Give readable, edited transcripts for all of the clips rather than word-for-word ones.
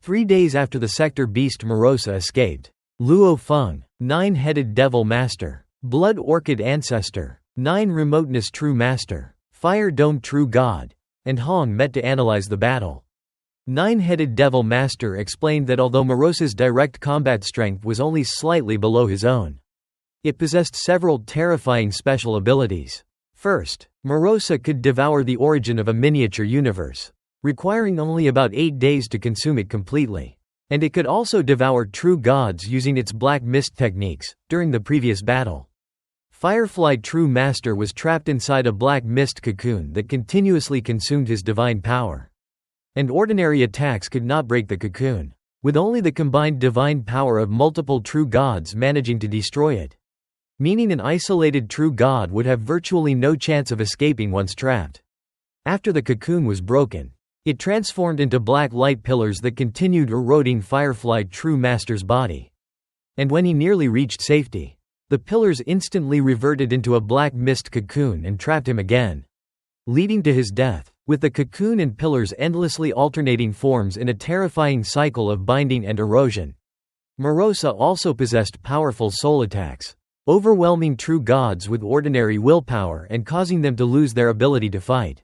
3 days after the sector beast Morosa escaped, Luo Feng, nine-headed devil master, blood orchid ancestor, nine remoteness true master, fire dome true god, and Hong met to analyze the battle. Nine-headed devil master explained that although Morosa's direct combat strength was only slightly below his own, it possessed several terrifying special abilities. First, Morosa could devour the origin of a miniature universe, requiring only about 8 days to consume it completely. And it could also devour true gods using its black mist techniques. During the previous battle, Firefly True Master was trapped inside a black mist cocoon that continuously consumed his divine power. And ordinary attacks could not break the cocoon, with only the combined divine power of multiple true gods managing to destroy it. Meaning an isolated true god would have virtually no chance of escaping once trapped. After the cocoon was broken, it transformed into black light pillars that continued eroding Firefly True Master's body. And when he nearly reached safety, the pillars instantly reverted into a black mist cocoon and trapped him again, leading to his death, with the cocoon and pillars endlessly alternating forms in a terrifying cycle of binding and erosion. Morosa also possessed powerful soul attacks, overwhelming true gods with ordinary willpower and causing them to lose their ability to fight.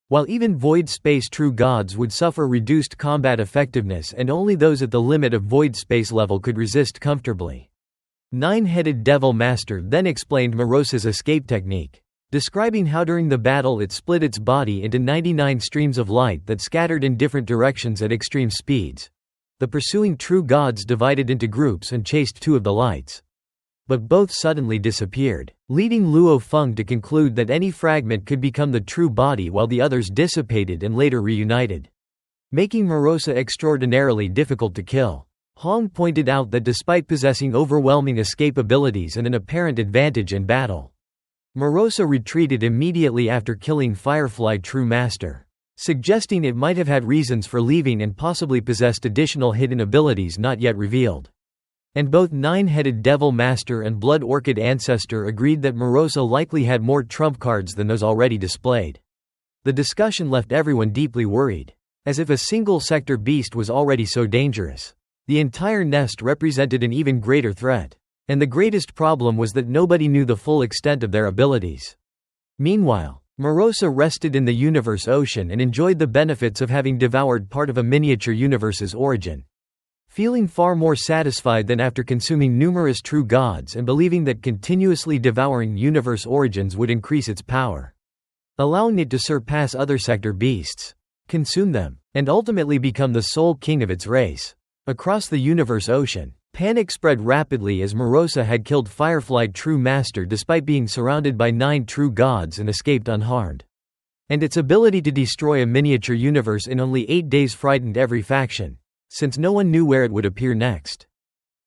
While even void space true gods would suffer reduced combat effectiveness and only those at the limit of void space level could resist comfortably. Nine-headed devil master then explained Morosa's escape technique, describing how during the battle it split its body into 99 streams of light that scattered in different directions at extreme speeds. The pursuing true gods divided into groups and chased two of the lights, but both suddenly disappeared, leading Luo Feng to conclude that any fragment could become the true body while the others dissipated and later reunited, making Morosa extraordinarily difficult to kill. Hong pointed out that despite possessing overwhelming escape abilities and an apparent advantage in battle, Morosa retreated immediately after killing Firefly True Master, suggesting it might have had reasons for leaving and possibly possessed additional hidden abilities not yet revealed. And both Nine-Headed Devil Master and Blood Orchid Ancestor agreed that Morosa likely had more trump cards than those already displayed. The discussion left everyone deeply worried. As if a single sector beast was already so dangerous, the entire nest represented an even greater threat. And the greatest problem was that nobody knew the full extent of their abilities. Meanwhile, Morosa rested in the universe ocean and enjoyed the benefits of having devoured part of a miniature universe's origin, feeling far more satisfied than after consuming numerous true gods and believing that continuously devouring universe origins would increase its power, allowing it to surpass other sector beasts, consume them, and ultimately become the sole king of its race. Across the universe ocean, panic spread rapidly as Morosa had killed Firefly True Master despite being surrounded by 9 true gods and escaped unharmed. And its ability to destroy a miniature universe in only 8 days frightened every faction, since no one knew where it would appear next.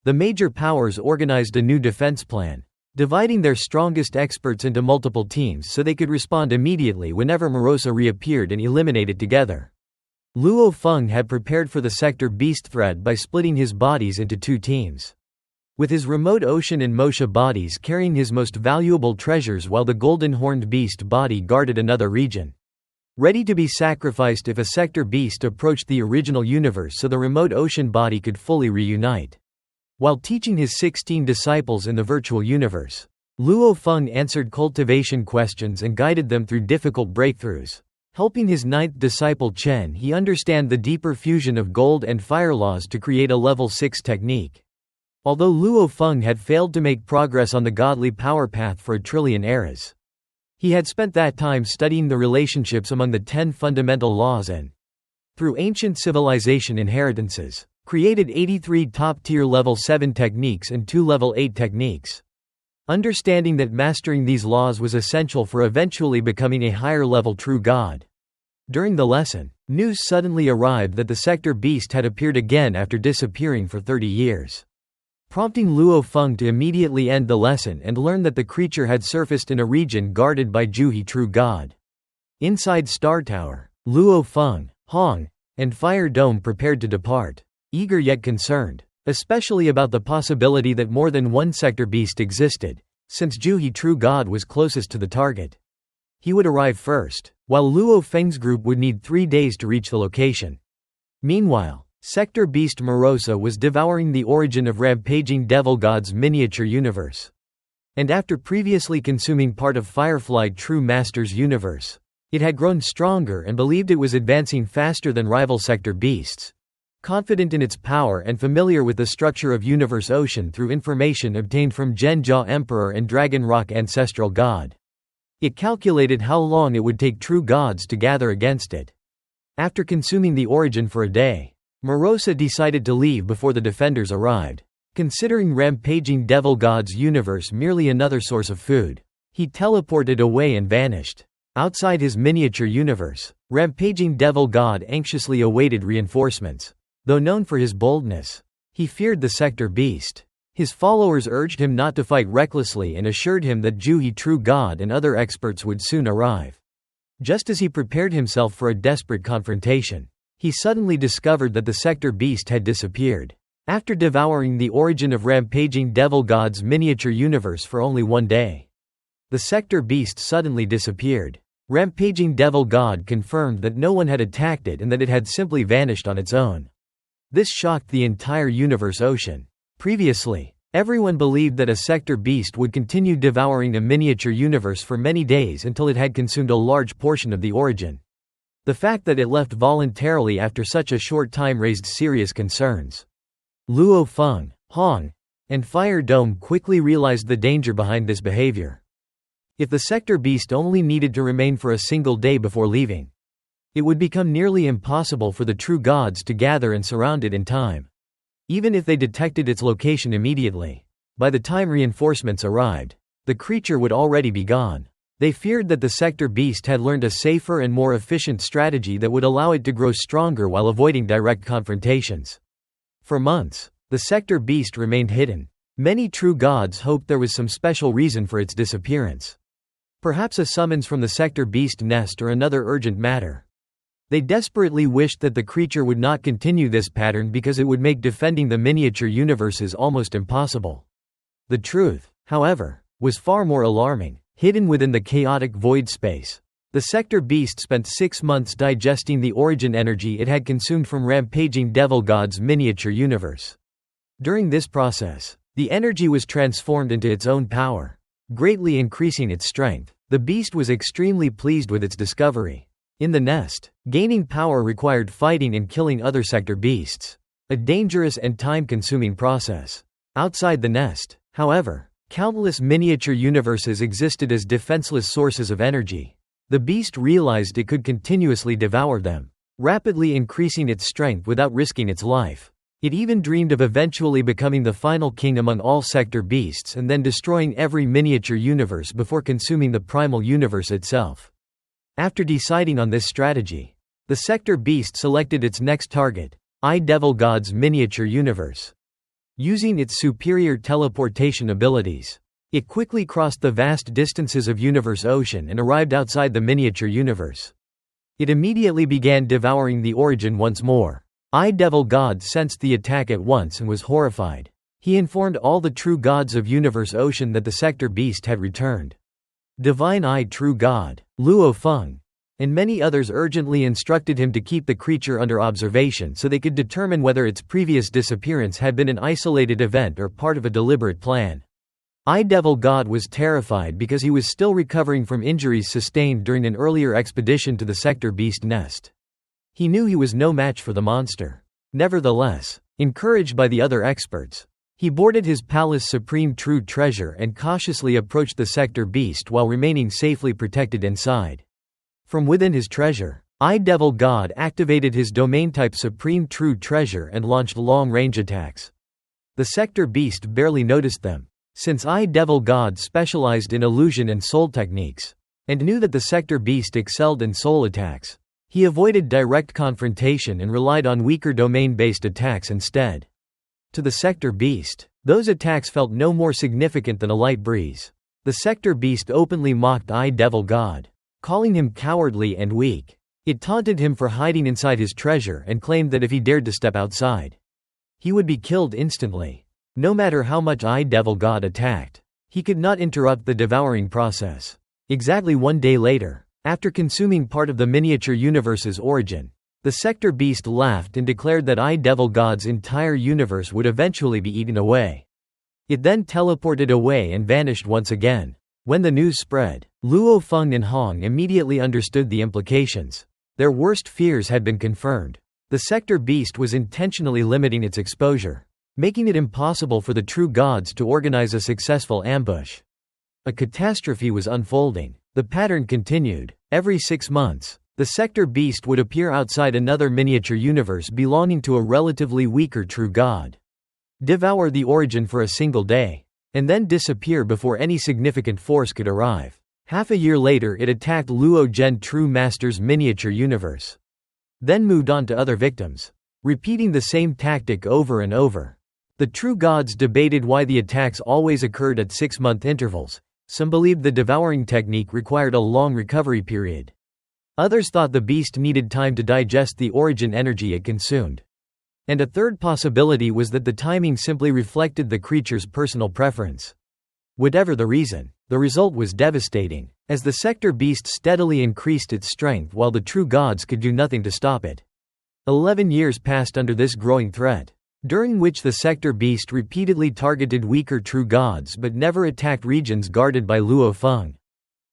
The major powers organized a new defense plan, dividing their strongest experts into multiple teams so they could respond immediately whenever Morosa reappeared and eliminate it together. Luo Feng had prepared for the sector beast threat by splitting his bodies into 2 teams, with his remote ocean and Mosha bodies carrying his most valuable treasures while the golden horned beast body guarded another region, ready to be sacrificed if a sector beast approached the original universe so the remote ocean body could fully reunite. While teaching his 16 disciples in the virtual universe, Luo Feng answered cultivation questions and guided them through difficult breakthroughs, helping his 9th disciple Chen he understand the deeper fusion of gold and fire laws to create a level 6 technique. Although Luo Feng had failed to make progress on the godly power path for a trillion eras, he had spent that time studying the relationships among the 10 fundamental laws and, through ancient civilization inheritances, created 83 top-tier level 7 techniques and 2 level 8 techniques. Understanding that mastering these laws was essential for eventually becoming a higher-level true god. During the lesson, news suddenly arrived that the sector beast had appeared again after disappearing for 30 years, prompting Luo Feng to immediately end the lesson and learn that the creature had surfaced in a region guarded by Juhi True God. Inside Star Tower, Luo Feng, Hong, and Fire Dome prepared to depart, eager yet concerned, especially about the possibility that more than one sector beast existed, since Juhi True God was closest to the target. He would arrive first, while Luo Feng's group would need 3 days to reach the location. Meanwhile, Sector Beast Morosa was devouring the origin of rampaging devil god's miniature universe. And after previously consuming part of Firefly True Master's universe, it had grown stronger and believed it was advancing faster than rival Sector Beasts. Confident in its power and familiar with the structure of Universe Ocean through information obtained from Genja Emperor and Dragon Rock Ancestral God, it calculated how long it would take true gods to gather against it. After consuming the origin for a day, Morosa decided to leave before the defenders arrived. Considering rampaging devil god's universe merely another source of food, he teleported away and vanished. Outside his miniature universe, rampaging devil god anxiously awaited reinforcements. Though known for his boldness, he feared the Sector Beast. His followers urged him not to fight recklessly and assured him that Juhi True God and other experts would soon arrive. Just as he prepared himself for a desperate confrontation, he suddenly discovered that the Sector Beast had disappeared. After devouring the origin of rampaging devil god's miniature universe for only one day, the Sector Beast suddenly disappeared. Rampaging devil god confirmed that no one had attacked it and that it had simply vanished on its own. This shocked the entire Universe Ocean. Previously, everyone believed that a Sector Beast would continue devouring a miniature universe for many days until it had consumed a large portion of the origin. The fact that it left voluntarily after such a short time raised serious concerns. Luo Feng, Hong, and Fire Dome quickly realized the danger behind this behavior. If the Sector Beast only needed to remain for a single day before leaving, it would become nearly impossible for the true gods to gather and surround it in time. Even if they detected its location immediately, by the time reinforcements arrived, the creature would already be gone. They feared that the Sector Beast had learned a safer and more efficient strategy that would allow it to grow stronger while avoiding direct confrontations. For months, the Sector Beast remained hidden. Many true gods hoped there was some special reason for its disappearance. Perhaps a summons from the Sector Beast nest or another urgent matter. They desperately wished that the creature would not continue this pattern because it would make defending the miniature universes almost impossible. The truth, however, was far more alarming. Hidden within the chaotic void space, the Sector Beast spent 6 months digesting the origin energy it had consumed from rampaging devil god's miniature universe. During this process, the energy was transformed into its own power, greatly increasing its strength. The beast was extremely pleased with its discovery. In the nest, gaining power required fighting and killing other Sector Beasts, a dangerous and time-consuming process. Outside the nest, however, countless miniature universes existed as defenseless sources of energy. The beast realized it could continuously devour them, rapidly increasing its strength without risking its life. It even dreamed of eventually becoming the final king among all Sector Beasts and then destroying every miniature universe before consuming the primal universe itself. After deciding on this strategy, the Sector Beast selected its next target, Devil God's miniature universe. Using its superior teleportation abilities, it quickly crossed the vast distances of Universe Ocean and arrived outside the miniature universe. It immediately began devouring the origin once more. Devil God sensed the attack at once and was horrified. He informed all the true gods of Universe Ocean that the Sector Beast had returned. Divine Eye True God, Luo Feng, and many others urgently instructed him to keep the creature under observation so they could determine whether its previous disappearance had been an isolated event or part of a deliberate plan. Devil God was terrified because he was still recovering from injuries sustained during an earlier expedition to the Sector Beast nest. He knew he was no match for the monster. Nevertheless, encouraged by the other experts, he boarded his palace Supreme True Treasure and cautiously approached the Sector Beast while remaining safely protected inside. From within his treasure, Devil God activated his domain-type Supreme True Treasure and launched long-range attacks. The Sector Beast barely noticed them, since Devil God specialized in illusion and soul techniques, and knew that the Sector Beast excelled in soul attacks. He avoided direct confrontation and relied on weaker domain-based attacks instead. To the Sector Beast, those attacks felt no more significant than a light breeze. The Sector Beast openly mocked Devil God, calling him cowardly and weak. It taunted him for hiding inside his treasure and claimed that if he dared to step outside, he would be killed instantly. No matter how much Devil God attacked, he could not interrupt the devouring process. Exactly one day later, after consuming part of the miniature universe's origin, The sector beast laughed and declared that devil God's entire universe would eventually be eaten away. It then teleported away and vanished once again. When the news spread, Luo Feng and Hong immediately understood the implications. Their worst fears had been confirmed. The sector beast was intentionally limiting its exposure, making it impossible for the true gods to organize a successful ambush. A catastrophe was unfolding. The pattern continued. Every 6 months, the sector beast would appear outside another miniature universe belonging to a relatively weaker true god, devour the origin for a single day, and then disappear before any significant force could arrive. Half a year later it attacked Luo Zhen True Master's miniature universe, then moved on to other victims, repeating the same tactic over and over. The true gods debated why the attacks always occurred at 6-month intervals. Some believed the devouring technique required a long recovery period. Others thought the beast needed time to digest the origin energy it consumed. And a third possibility was that the timing simply reflected the creature's personal preference. Whatever the reason, the result was devastating, as the sector beast steadily increased its strength while the true gods could do nothing to stop it. 11 years passed under this growing threat, during which the sector beast repeatedly targeted weaker true gods but never attacked regions guarded by Luo Feng,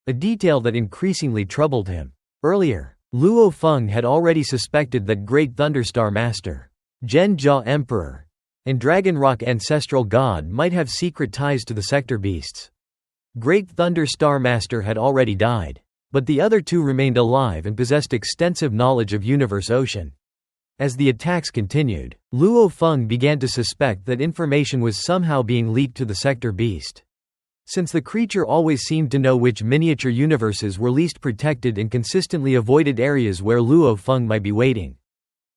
a detail that increasingly troubled him. Earlier, Luo Feng had already suspected that Great Thunderstar Master, Zhen Jia Emperor, and Dragon Rock Ancestral God might have secret ties to the sector beasts. Great Thunderstar Master had already died, but the other two remained alive and possessed extensive knowledge of Universe Ocean. As the attacks continued, Luo Feng began to suspect that information was somehow being leaked to the sector beast. Since the creature always seemed to know which miniature universes were least protected and consistently avoided areas where Luo Feng might be waiting.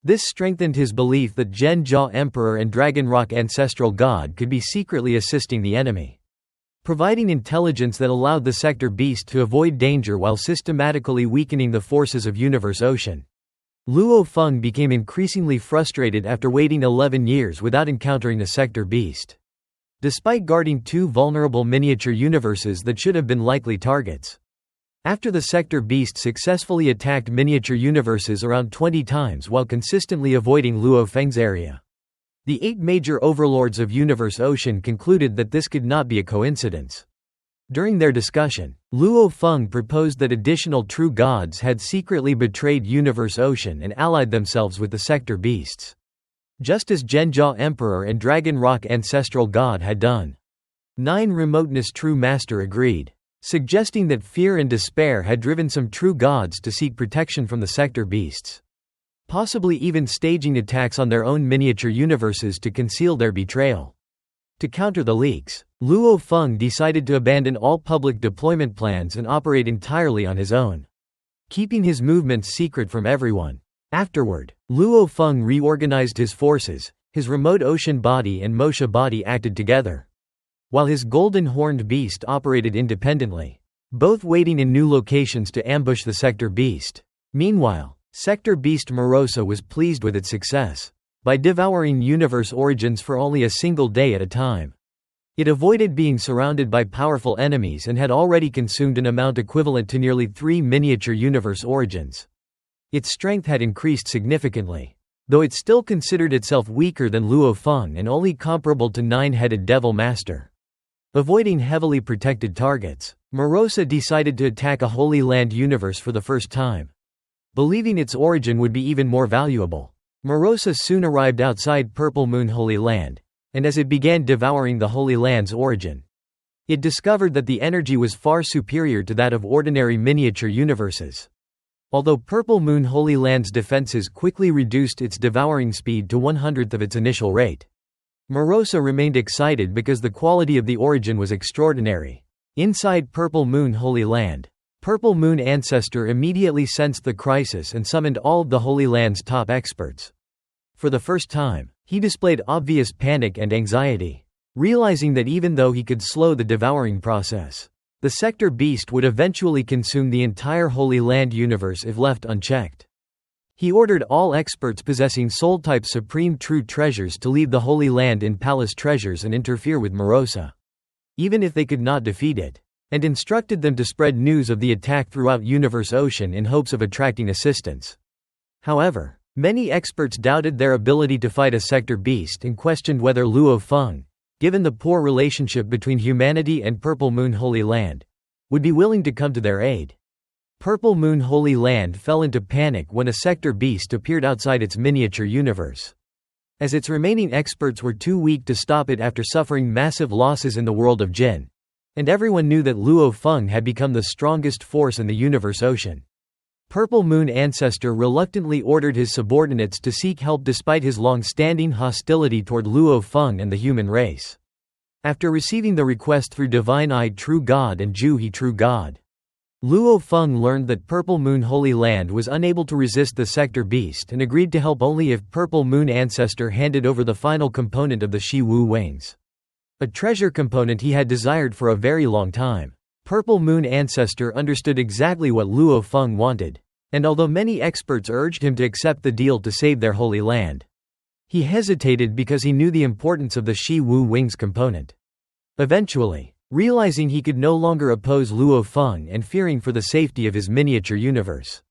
This strengthened his belief that Zhen Jia Emperor and Dragon Rock Ancestral God could be secretly assisting the enemy, providing intelligence that allowed the sector beast to avoid danger while systematically weakening the forces of Universe Ocean. Luo Feng became increasingly frustrated after waiting 11 years without encountering the sector beast, despite guarding 2 vulnerable miniature universes that should have been likely targets. After the sector beast successfully attacked miniature universes around 20 times while consistently avoiding Luo Feng's area, the 8 major overlords of Universe Ocean concluded that this could not be a coincidence. During their discussion, Luo Feng proposed that additional true gods had secretly betrayed Universe Ocean and allied themselves with the sector beasts, just as Zhen Jia Emperor and Dragon Rock Ancestral God had done. 9 Remoteness True Master agreed, suggesting that fear and despair had driven some true gods to seek protection from the sector beasts, possibly even staging attacks on their own miniature universes to conceal their betrayal. To counter the leaks, Luo Feng decided to abandon all public deployment plans and operate entirely on his own, keeping his movements secret from everyone. Afterward, Luo Feng reorganized his forces. His remote ocean body and Mosha body acted together, while his golden horned beast operated independently, both waiting in new locations to ambush the sector beast. Meanwhile, sector beast Morosa was pleased with its success. By devouring universe origins for only a single day at a time, it avoided being surrounded by powerful enemies and had already consumed an amount equivalent to nearly 3 miniature universe origins. Its strength had increased significantly, though it still considered itself weaker than Luo Feng and only comparable to 9-headed Devil Master. Avoiding heavily protected targets, Morosa decided to attack a Holy Land universe for the first time, believing its origin would be even more valuable. Morosa soon arrived outside Purple Moon Holy Land, and as it began devouring the Holy Land's origin, it discovered that the energy was far superior to that of ordinary miniature universes. Although Purple Moon Holy Land's defenses quickly reduced its devouring speed to 1/100th of its initial rate, Morosa remained excited because the quality of the origin was extraordinary. Inside Purple Moon Holy Land, Purple Moon Ancestor immediately sensed the crisis and summoned all of the Holy Land's top experts. For the first time, he displayed obvious panic and anxiety, realizing that even though he could slow the devouring process, the sector beast would eventually consume the entire Holy Land universe if left unchecked. He ordered all experts possessing soul-type supreme true treasures to leave the Holy Land in palace treasures and interfere with Morosa, even if they could not defeat it, and instructed them to spread news of the attack throughout Universe Ocean in hopes of attracting assistance. However, Many experts doubted their ability to fight a sector beast and questioned whether Luo Feng, given the poor relationship between humanity and Purple Moon Holy Land, would be willing to come to their aid. Purple Moon Holy Land fell into panic when a sector beast appeared outside its miniature universe. As its remaining experts were too weak to stop it after suffering massive losses in the world of Jin, and everyone knew that Luo Feng had become the strongest force in the universe ocean. Purple Moon Ancestor reluctantly ordered his subordinates to seek help despite his long-standing hostility toward Luo Feng and the human race. After receiving the request through Divine-eyed True God and Ju-He True God, Luo Feng learned that Purple Moon Holy Land was unable to resist the sector beast and agreed to help only if Purple Moon Ancestor handed over the final component of the Shi Wu wings. A treasure component he had desired for a very long time. Purple Moon Ancestor understood exactly what Luo Feng wanted, and although many experts urged him to accept the deal to save their holy land, he hesitated because he knew the importance of the Shi Wu wings component. Eventually, realizing he could no longer oppose Luo Feng and fearing for the safety of his miniature universe,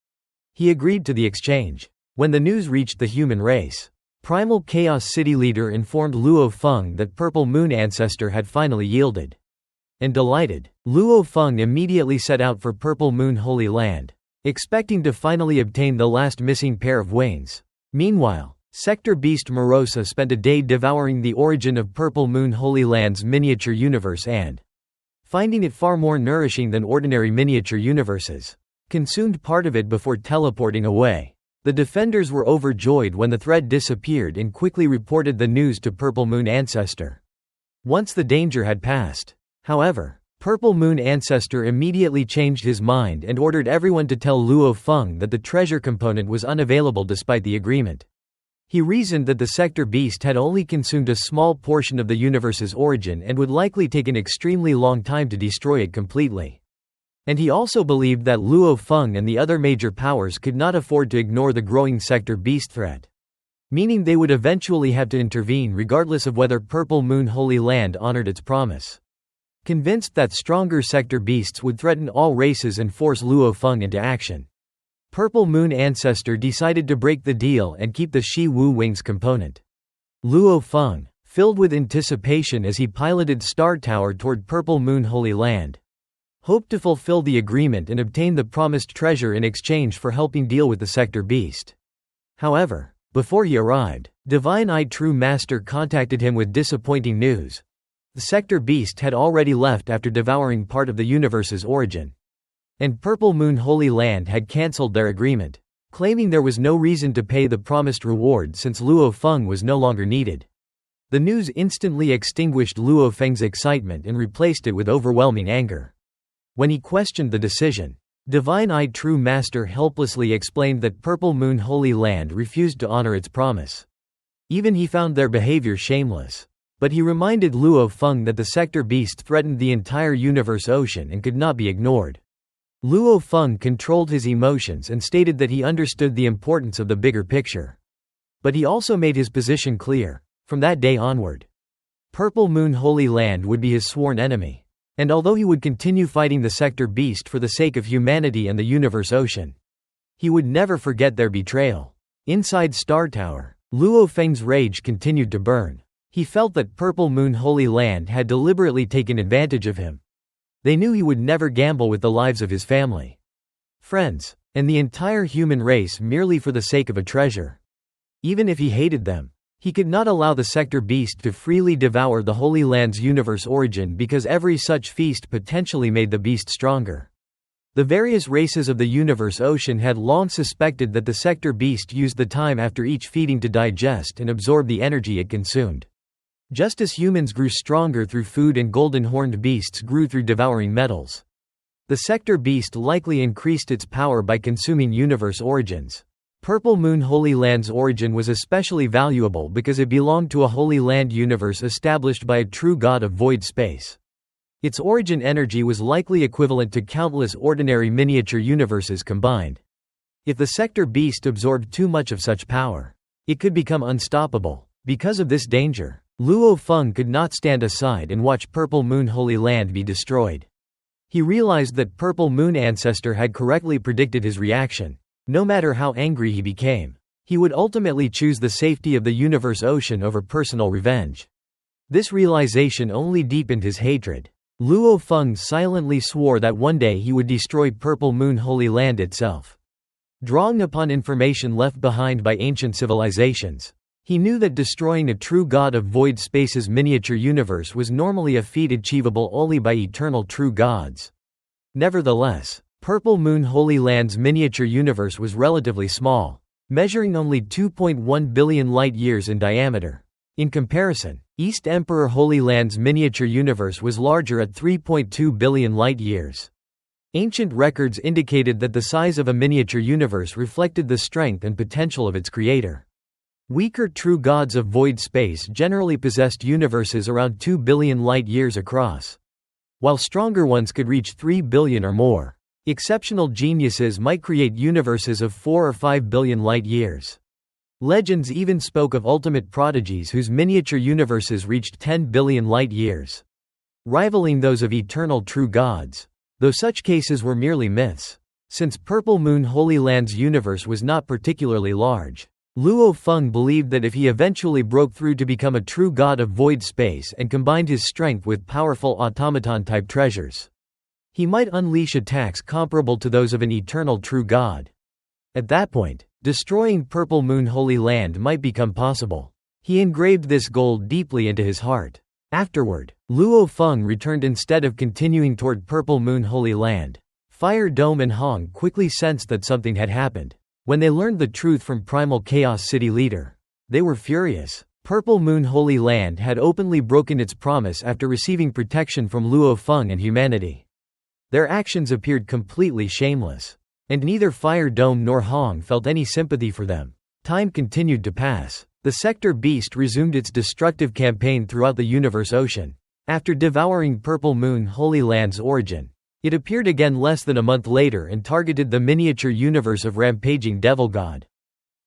he agreed to the exchange. When the news reached the human race, Primal Chaos City leader informed Luo Feng that Purple Moon Ancestor had finally yielded. And delighted, Luo Feng immediately set out for Purple Moon Holy Land, expecting to finally obtain the last missing pair of wings. Meanwhile, Sector Beast Morosa spent a day devouring the origin of Purple Moon Holy Land's miniature universe and, finding it far more nourishing than ordinary miniature universes, consumed part of it before teleporting away. The defenders were overjoyed when the thread disappeared and quickly reported the news to Purple Moon Ancestor. Once the danger had passed, however, Purple Moon Ancestor immediately changed his mind and ordered everyone to tell Luo Feng that the treasure component was unavailable despite the agreement. He reasoned that the sector beast had only consumed a small portion of the universe's origin and would likely take an extremely long time to destroy it completely. And he also believed that Luo Feng and the other major powers could not afford to ignore the growing sector beast threat, meaning they would eventually have to intervene regardless of whether Purple Moon Holy Land honored its promise. Convinced that stronger sector beasts would threaten all races and force Luo Feng into action, Purple Moon Ancestor decided to break the deal and keep the Shi Wu wings component. Luo Feng, filled with anticipation as he piloted Star Tower toward Purple Moon Holy Land, hoped to fulfill the agreement and obtain the promised treasure in exchange for helping deal with the sector beast. However, before he arrived, Divine-eyed True Master contacted him with disappointing news. The sector beast had already left after devouring part of the universe's origin, and Purple Moon Holy Land had cancelled their agreement, claiming there was no reason to pay the promised reward since Luo Feng was no longer needed. The news instantly extinguished Luo Feng's excitement and replaced it with overwhelming anger. When he questioned the decision, Divine-eyed True Master helplessly explained that Purple Moon Holy Land refused to honor its promise. Even he found their behavior shameless. But he reminded Luo Feng that the sector beast threatened the entire universe ocean and could not be ignored. Luo Feng controlled his emotions and stated that he understood the importance of the bigger picture. But he also made his position clear. From that day onward, Purple Moon Holy Land would be his sworn enemy. And although he would continue fighting the sector beast for the sake of humanity and the universe ocean, he would never forget their betrayal. Inside Star Tower, Luo Feng's rage continued to burn. He felt that Purple Moon Holy Land had deliberately taken advantage of him. They knew he would never gamble with the lives of his family, friends, and the entire human race merely for the sake of a treasure. Even if he hated them, he could not allow the sector beast to freely devour the Holy Land's universe origin because every such feast potentially made the beast stronger. The various races of the universe ocean had long suspected that the sector beast used the time after each feeding to digest and absorb the energy it consumed. Just as humans grew stronger through food and golden-horned beasts grew through devouring metals, the sector beast likely increased its power by consuming universe origins. Purple Moon Holy Land's origin was especially valuable because it belonged to a Holy Land universe established by a true god of void space. Its origin energy was likely equivalent to countless ordinary miniature universes combined. If the sector beast absorbed too much of such power, it could become unstoppable. Because of this danger, Luo Feng could not stand aside and watch Purple Moon Holy Land be destroyed. He realized that Purple Moon Ancestor had correctly predicted his reaction. No matter how angry he became, He would ultimately choose the safety of the universe ocean over personal revenge. This realization only deepened his hatred. Luo Feng silently swore that one day he would destroy Purple Moon Holy Land itself. Drawing upon information left behind by ancient civilizations, he knew that destroying a true god of void space's miniature universe was normally a feat achievable only by eternal true gods. Nevertheless, Purple Moon Holy Land's miniature universe was relatively small, measuring only 2.1 billion light-years in diameter. In comparison, East Emperor Holy Land's miniature universe was larger at 3.2 billion light-years. Ancient records indicated that the size of a miniature universe reflected the strength and potential of its creator. Weaker true gods of void space generally possessed universes around 2 billion light-years across, while stronger ones could reach 3 billion or more. Exceptional geniuses might create universes of 4 or 5 billion light-years. Legends even spoke of ultimate prodigies whose miniature universes reached 10 billion light-years, rivaling those of eternal true gods, though such cases were merely myths. Since Purple Moon Holy Land's universe was not particularly large, Luo Feng believed that if he eventually broke through to become a true god of void space and combined his strength with powerful automaton-type treasures, he might unleash attacks comparable to those of an eternal true god. At that point, destroying Purple Moon Holy Land might become possible. He engraved this goal deeply into his heart. Afterward, Luo Feng returned instead of continuing toward Purple Moon Holy Land. Fire Dome and Hong quickly sensed that something had happened. When they learned the truth from Primal Chaos City leader, they were furious. Purple Moon Holy Land had openly broken its promise after receiving protection from Luo Feng and humanity. Their actions appeared completely shameless, and neither Fire Dome nor Hong felt any sympathy for them. Time continued to pass. The Sector Beast resumed its destructive campaign throughout the universe ocean. After devouring Purple Moon Holy Land's origin, it appeared again less than a month later and targeted the miniature universe of rampaging Devil God.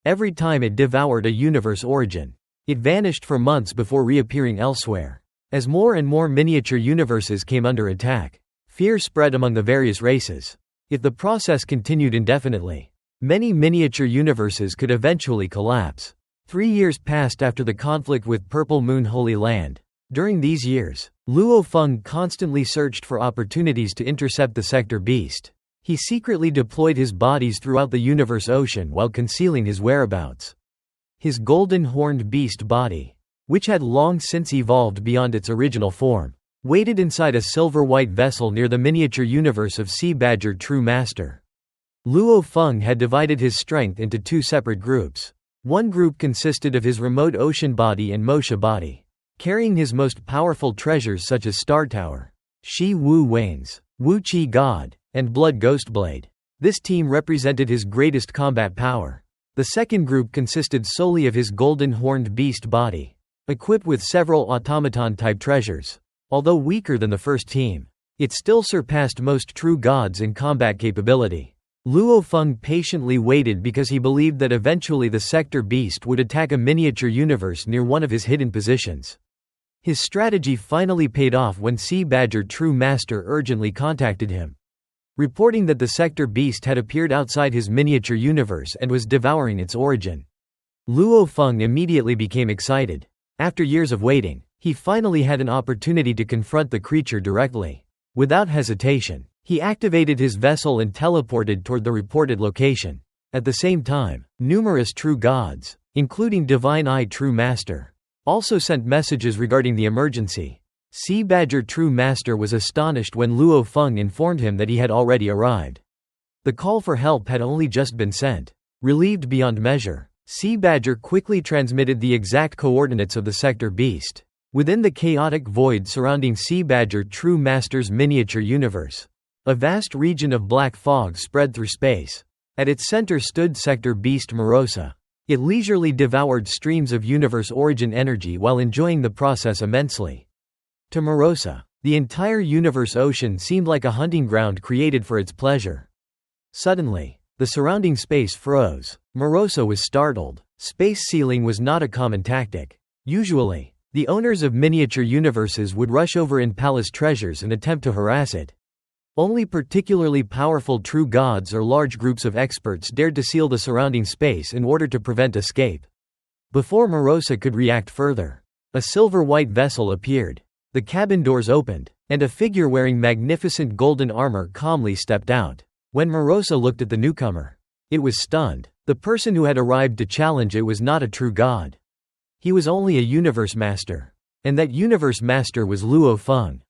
Every time it devoured a universe origin, it vanished for months before reappearing elsewhere. As more and more miniature universes came under attack, fear spread among the various races. If the process continued indefinitely, many miniature universes could eventually collapse. 3 years passed after the conflict with Purple Moon Holy Land. During these years, Luo Feng constantly searched for opportunities to intercept the Sector Beast. He secretly deployed his bodies throughout the universe ocean while concealing his whereabouts. His golden horned beast body, which had long since evolved beyond its original form, waited inside a silver-white vessel near the miniature universe of Sea Badger True Master. Luo Feng had divided his strength into 2 separate groups. One group consisted of his remote ocean body and Mosha body, carrying his most powerful treasures such as Star Tower, Shi Wu Wanes, Wu Qi God, and Blood Ghostblade. This team represented his greatest combat power. The second group consisted solely of his golden horned beast body, equipped with several automaton-type treasures. Although weaker than the first team, it still surpassed most true gods in combat capability. Luo Feng patiently waited because he believed that eventually the Sector Beast would attack a miniature universe near one of his hidden positions. His strategy finally paid off when Sea Badger True Master urgently contacted him, reporting that the Sector Beast had appeared outside his miniature universe and was devouring its origin. Luo Feng immediately became excited. After years of waiting, he finally had an opportunity to confront the creature directly. Without hesitation, he activated his vessel and teleported toward the reported location. At the same time, numerous true gods, including Divine Eye True Master, also sent messages regarding the emergency. Sea Badger True Master was astonished when Luo Feng informed him that he had already arrived. The call for help had only just been sent. Relieved beyond measure, Sea Badger quickly transmitted the exact coordinates of the Sector Beast. Within the chaotic void surrounding Sea Badger True Master's miniature universe, a vast region of black fog spread through space. At its center stood Sector Beast Morosa. It leisurely devoured streams of universe origin energy while enjoying the process immensely. To Morosa, the entire universe ocean seemed like a hunting ground created for its pleasure. Suddenly, the surrounding space froze. Morosa was startled. Space sealing was not a common tactic. Usually, the owners of miniature universes would rush over in palace treasures and attempt to harass it. Only particularly powerful true gods or large groups of experts dared to seal the surrounding space in order to prevent escape. Before Morosa could react further, a silver-white vessel appeared. The cabin doors opened, and a figure wearing magnificent golden armor calmly stepped out. When Morosa looked at the newcomer, it was stunned. The person who had arrived to challenge it was not a true god. He was only a universe master. And that universe master was Luo Feng.